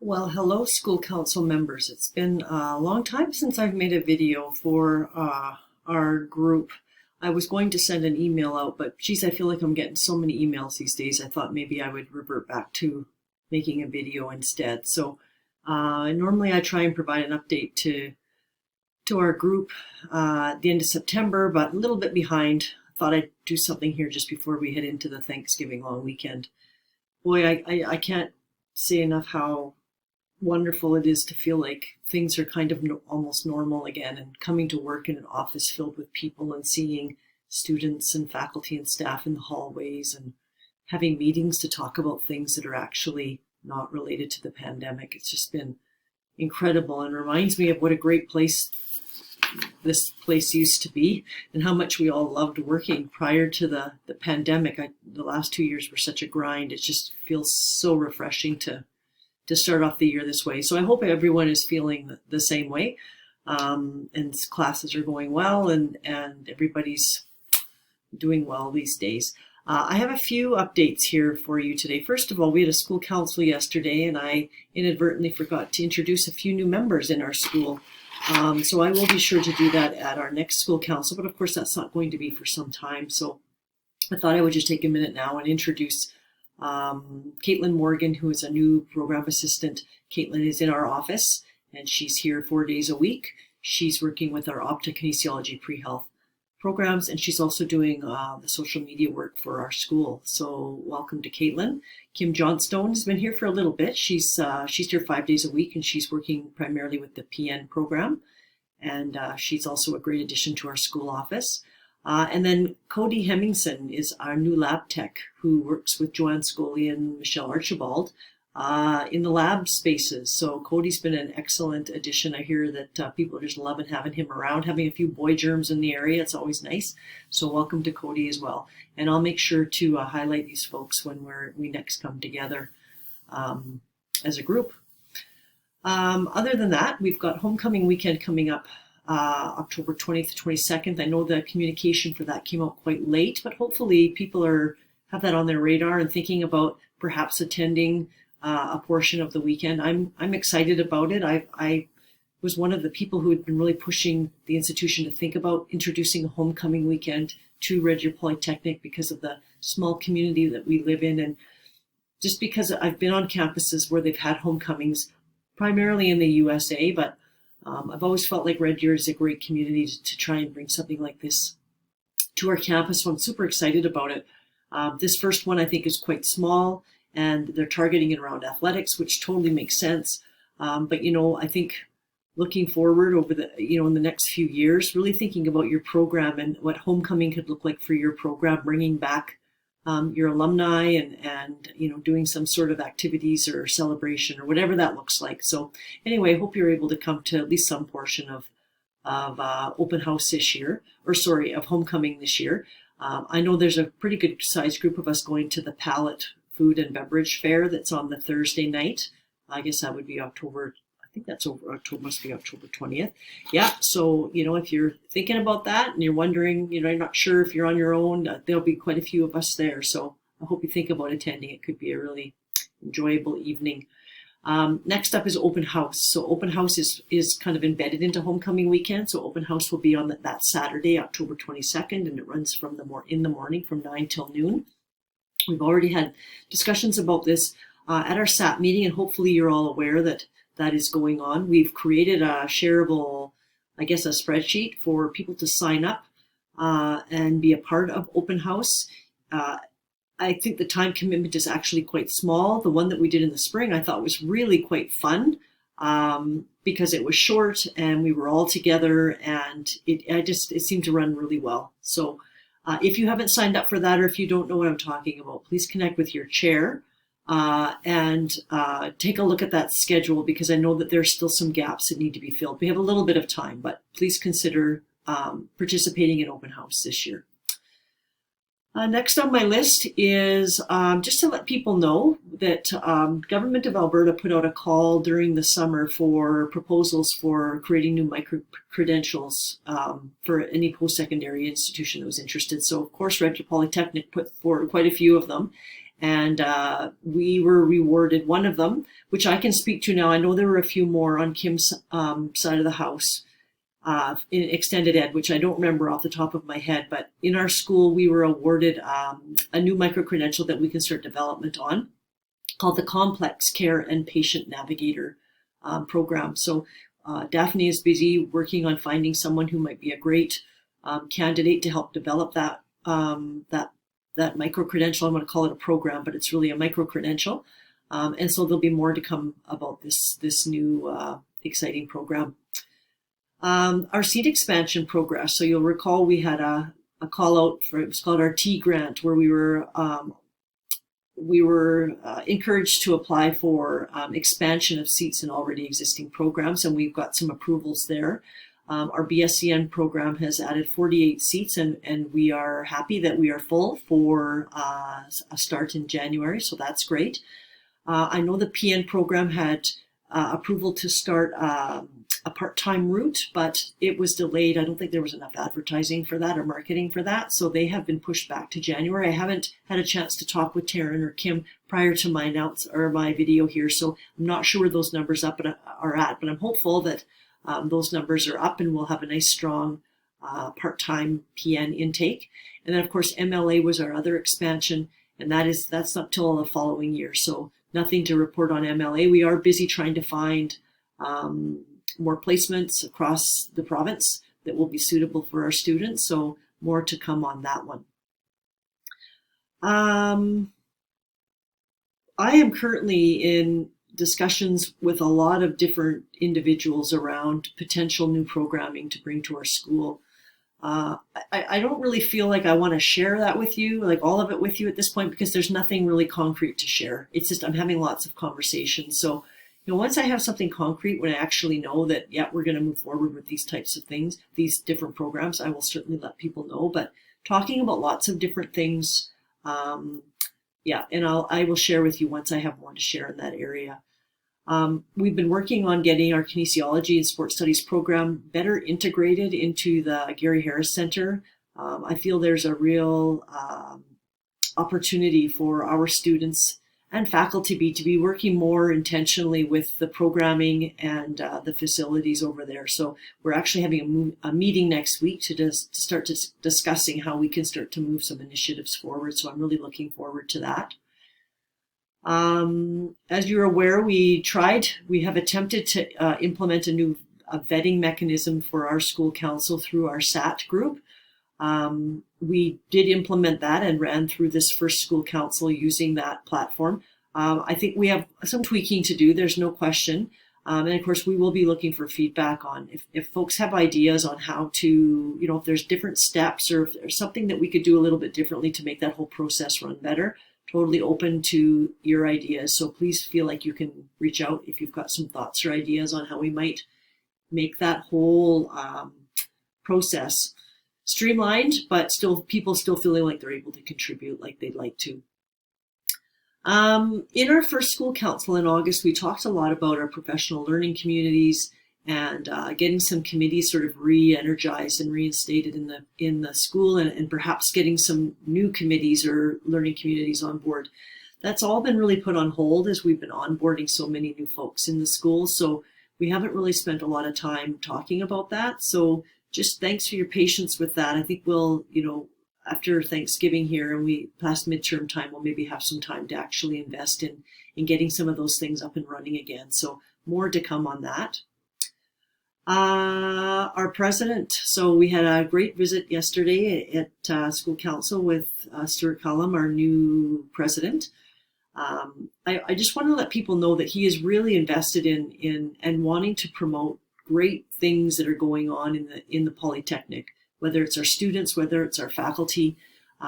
Well, hello, school council members. It's been a long time since I've made a video for our group. I was going to send an email out, but geez, I feel like I'm getting so many emails these days. I thought maybe I would revert back to making a video instead. So normally I try and provide an update to our group at the end of September, but a little bit behind. I thought I'd do something here just before we head into the Thanksgiving long weekend. Boy, I can't say enough how wonderful it is to feel like things are kind of almost normal again, and coming to work in an office filled with people and seeing students and faculty and staff in the hallways and having meetings to talk about things that are actually not related to the pandemic. It's just been incredible and reminds me of what a great place this place used to be and how much we all loved working prior to the pandemic. The last 2 years were such a grind. It just feels so refreshing to start off the year this way. So I hope everyone is feeling the same way, and classes are going well, and everybody's doing well these days. I have a few updates here for you today. First of all, we had a school council yesterday, and I inadvertently forgot to introduce a few new members in our school. So I will be sure to do that at our next school council, but of course that's not going to be for some time. So I thought I would just take a minute now and introduce Caitlin Morgan, who is a new program assistant. Caitlin is in our office and she's here 4 days a week. She's working with our optokinesiology pre-health programs, and she's also doing the social media work for our school. So welcome to Caitlin. Kim Johnstone has been here for a little bit. She's here 5 days a week, and she's working primarily with the PN program, and she's also a great addition to our school office. And then Cody Hemmingson is our new lab tech who works with Joanne Scully and Michelle Archibald in the lab spaces. So Cody's been an excellent addition. I hear that people are just loving having him around, having a few boy germs in the area. It's always nice. So welcome to Cody as well. And I'll make sure to highlight these folks when we next come together as a group. Other than that, we've got homecoming weekend coming up. October 20th to 22nd. I know the communication for that came out quite late, but hopefully people have that on their radar and thinking about perhaps attending a portion of the weekend. I'm excited about it. I was one of the people who had been really pushing the institution to think about introducing a homecoming weekend to Red Deer Polytechnic because of the small community that we live in, and just because I've been on campuses where they've had homecomings, primarily in the USA, but I've always felt like Red Deer is a great community to try and bring something like this to our campus. So I'm super excited about it. This first one I think is quite small, and they're targeting it around athletics, which totally makes sense. But I think looking forward over in the next few years, really thinking about your program and what homecoming could look like for your program, bringing back your alumni and doing some sort of activities or celebration or whatever that looks like. So anyway, I hope you're able to come to at least some portion of open house this year, of homecoming this year. I know there's a pretty good sized group of us going to the Palette Food and Beverage Fair that's on the Thursday night. I guess that would be October. I think that's must be October 20th. Yeah, so, if you're thinking about that and you're wondering, you're not sure if you're on your own, there'll be quite a few of us there. So I hope you think about attending. It could be a really enjoyable evening. Next up is open house. So open house is kind of embedded into homecoming weekend. So open house will be on that Saturday, October 22nd, and it runs from in the morning from 9 till noon. We've already had discussions about this at our SAP meeting, and hopefully you're all aware that is going on. We've created a shareable, a spreadsheet for people to sign up and be a part of open house. I think the time commitment is actually quite small. The one that we did in the spring I thought was really quite fun because it was short and we were all together, and it seemed to run really well. So if you haven't signed up for that, or if you don't know what I'm talking about, please connect with your chair and take a look at that schedule, because I know that there's still some gaps that need to be filled. We have a little bit of time, but please consider participating in open house this year. Next on my list is just to let people know that Government of Alberta put out a call during the summer for proposals for creating new micro-credentials for any post-secondary institution that was interested. So of course Red Deer Polytechnic put forward quite a few of them, And we were rewarded one of them, which I can speak to now. I know there were a few more on Kim's side of the house in extended ed, which I don't remember off the top of my head. But in our school, we were awarded a new micro-credential that we can start development on, called the Complex Care and Patient Navigator program. So Daphne is busy working on finding someone who might be a great candidate to help develop that that micro-credential. I'm going to call it a program, but it's really a micro-credential. And so there'll be more to come about this new exciting program. Our seat expansion progress. So you'll recall we had a call out for, it was called our T grant, where we were encouraged to apply for expansion of seats in already existing programs, and we've got some approvals there. Our BSCN program has added 48 seats, and we are happy that we are full for a start in January, so that's great. I know the PN program had approval to start a part-time route, but it was delayed. I don't think there was enough advertising for that or marketing for that, so they have been pushed back to January. I haven't had a chance to talk with Taryn or Kim prior to my video here, so I'm not sure where those numbers are at, but I'm hopeful that those numbers are up and we'll have a nice strong part-time PN intake. And then of course MLA was our other expansion, and that's not till the following year, so nothing to report on MLA. We are busy trying to find more placements across the province that will be suitable for our students, so more to come on that one. I am currently in discussions with a lot of different individuals around potential new programming to bring to our school. I don't really feel like I want to share that with you, like all of it with you at this point, because there's nothing really concrete to share. It's just I'm having lots of conversations. So, once I have something concrete, when I actually know that, yeah, we're going to move forward with these types of things, these different programs, I will certainly let people know. But talking about lots of different things, yeah, and I will share with you once I have more to share in that area. We've been working on getting our kinesiology and sports studies program better integrated into the Gary Harris Center. I feel there's a real opportunity for our students and faculty to be working more intentionally with the programming and the facilities over there. So we're actually having a meeting next week to start discussing how we can start to move some initiatives forward. So I'm really looking forward to that. As you're aware, we have attempted to implement a new vetting mechanism for our school council through our SAT group. We did implement that and ran through this first school council using that platform. I think we have some tweaking to do, there's no question. And of course, we will be looking for feedback on if folks have ideas on how to, if there's different steps or if there's something that we could do a little bit differently to make that whole process run better. Totally open to your ideas. So please feel like you can reach out if you've got some thoughts or ideas on how we might make that whole process streamlined, but people still feeling like they're able to contribute like they'd like to. In our first school council in August, we talked a lot about our professional learning communities and getting some committees sort of re-energized and reinstated in the school, and perhaps getting some new committees or learning communities on board. That's all been really put on hold as we've been onboarding so many new folks in the school. So we haven't really spent a lot of time talking about that. So just thanks for your patience with that. I think we'll, after Thanksgiving here and we past midterm time, we'll maybe have some time to actually invest in getting some of those things up and running again. So more to come on that. Our president. So we had a great visit yesterday at school council with Stuart Cullum, our new president. I just want to let people know that he is really invested in and wanting to promote great things that are going on in the Polytechnic, whether it's our students, whether it's our faculty.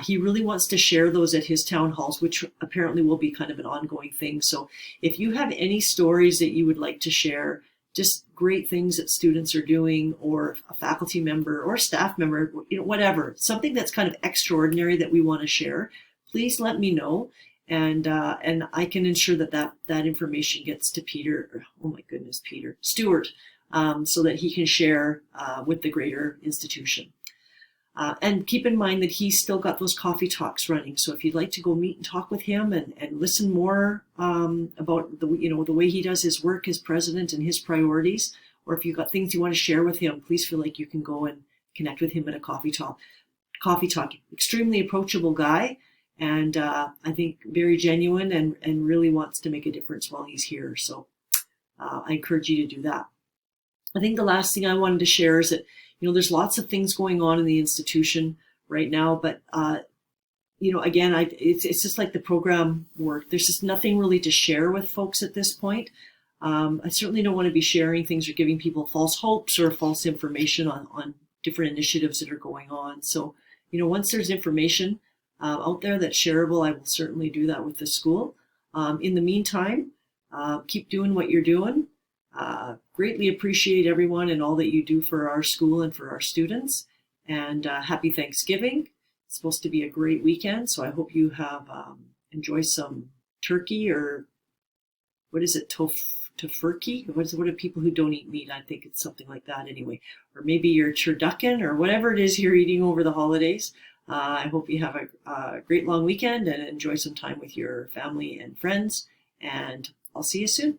He really wants to share those at his town halls, which apparently will be kind of an ongoing thing. So if you have any stories that you would like to share, just great things that students are doing, or a faculty member or staff member, whatever, something that's kind of extraordinary that we want to share, please let me know. And I can ensure that information gets to Stuart, so that he can share with the greater institution. And keep in mind that he's still got those coffee talks running. So if you'd like to go meet and talk with him and listen more about the way he does his work as president and his priorities, or if you've got things you want to share with him, please feel like you can go and connect with him at a coffee talk. Extremely approachable guy, and I think very genuine and really wants to make a difference while he's here. So I encourage you to do that. I think the last thing I wanted to share is that, there's lots of things going on in the institution right now, but again, it's just like the program work. There's just nothing really to share with folks at this point. I certainly don't want to be sharing things or giving people false hopes or false information on different initiatives that are going on. So, once there's information out there that's shareable, I will certainly do that with the school. In the meantime, keep doing what you're doing. Greatly appreciate everyone and all that you do for our school and for our students. And happy Thanksgiving. It's supposed to be a great weekend, so I hope you have enjoy some turkey, or what is it, tofurkey? What are people who don't eat meat? I think it's something like that anyway. Or maybe your turducken or whatever it is you're eating over the holidays. I hope you have a great long weekend and enjoy some time with your family and friends. And I'll see you soon.